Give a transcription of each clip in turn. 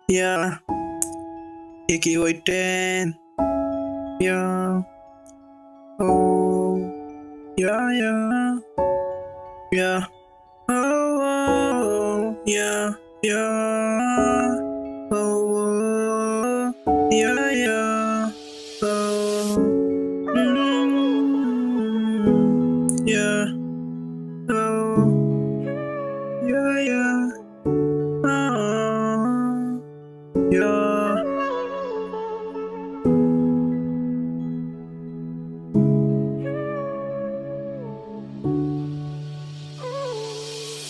Yeah, Iki waiting. Yeah, oh, yeah, yeah, yeah. Oh, oh, yeah, yeah. Oh, yeah, yeah. Oh, yeah. Oh, yeah, yeah. Oh, yeah.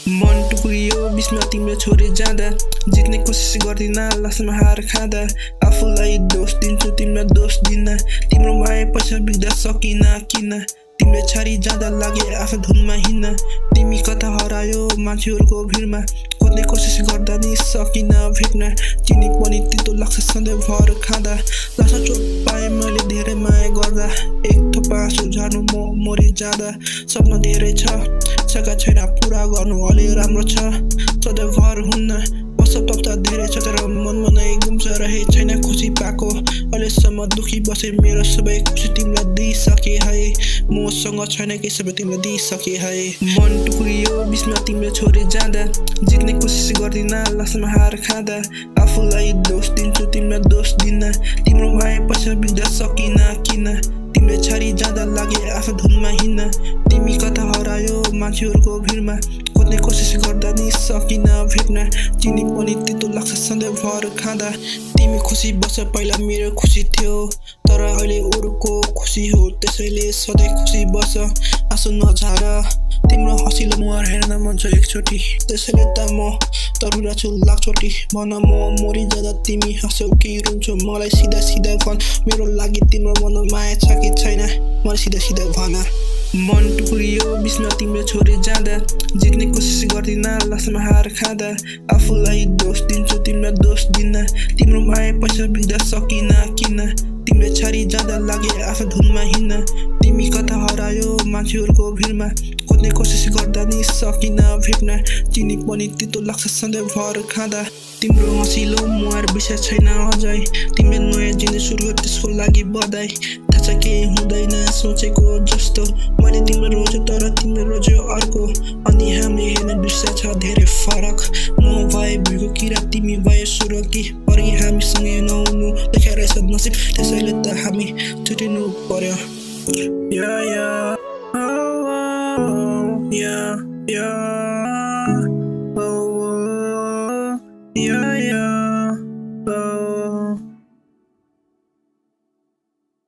मन टुक्रियो बिचमा तिम्रो छोरी जाँदा जित्ने कोसिस गर्दिन लास्टमा हार खाँदा आफूलाई दोष दिन्छु तिमीलाई दोष दिन तिम्रो माया पैसा बिग्दा सकिन किन तिमीले छाडी जाँदा लागे आफू धुनमा हिँड्न तिमी कता हरायो मान्छेहरूको भिडमा खोज्ने कोसिस गर्दा नि सकिन भेट्न चिनी पनि तितो लाग्छ सधैँ भर खाँदा लासा चोट पाएँ मैले धेरै माया गर्दा एक थोपा आँसु झार्नु म मरि जाँदा सपना धेरै छ सका छैन पुरा गर्नु अलि राम्रो छ सधैँ भर हुन्न पश्चाताप त धेरै छ तर मनमा नै गुम्छ रहे छैन खुसी पाएको अहिलेसम्म दुखी बसे मेरो सबै खुसी तिमीलाई दिइसके है मसँग छैन के सबै तिमीलाई दिइसके है मन टुक्रियो बिचमा तिम्रो छोरी जाँदा जित्ने कोसिस गर्दिन लास्टमा हार खाँदा आफूलाई दोष दिन्छु तिमीलाई दोष दिन तिम्रो माया पैसा बिग्दा सकिन किन तिमीले छाडी जाँदा लागे आफू धुनमा हिँड्न तिमी कता हरायो मान्छेहरूको भिडमा खोज्ने कोसिस गर्दा नि सकिन भेट्न चिनी पनि तितो लाग्छ सधैँ भर खाँदा तिमी खुसी बस पहिला मेरो खुसी थियो तर अहिले अरूको खुसी हो त्यसैले सधैँ खुसी बस आँसु नझार तिम्रो हँसिलो मुहार हेर्न मन छ एकचोटि त्यसैले त म तर्बिरहेछु लाखचोटि भन म मरि जाँदा तिमी हाँस्यौ कि रुन्छौ मलाई सिधा सिधा भन मेरो लागि तिम्रो मनमा माया छ कि छैन मलाई सिधा सिधा भन मन टुक्रियो बिचमा तिम्रो छोरी जाँदा जित्ने कोसिस गर्दिन लास्टमा हार खाँदा आफूलाई दोष दिन्छु तिमीलाई दोष दिन तिम्रो माया पैसा बिग्दा सकिन किन तिमीले छाडी जाँदा लागे आफू धुनमा हिँड्न तिमी कता हरायो मान्छेहरूको भिडमा खोज्ने कोसिस गर्दा नि सकिन भेट्न चिनी पनि तितो लाग्छ सधैँ भर खाँदा तिम्रो हँसिलो मुहार बिर्से छैन अझै तिमीले नयाँ जिन्दगी सुरु त्यसको लागि बधाई थाहा छ केही हुँदैन सोचेको जस्तो मैले तिम्रो रोज्यो तर तिम्रो रोज्यो अर्को अनि हामीले हेर्ने दृश्य छ धेरै फरक म भए भुइँको किरा तिमी भए सुरकी परि हामीसँगै नहुनु देखाइरहेछ नसिब त्यसैले त हामी छुटिनु पर्यो Yeah, yeah, oh, yeah, yeah, oh, yeah, yeah, oh.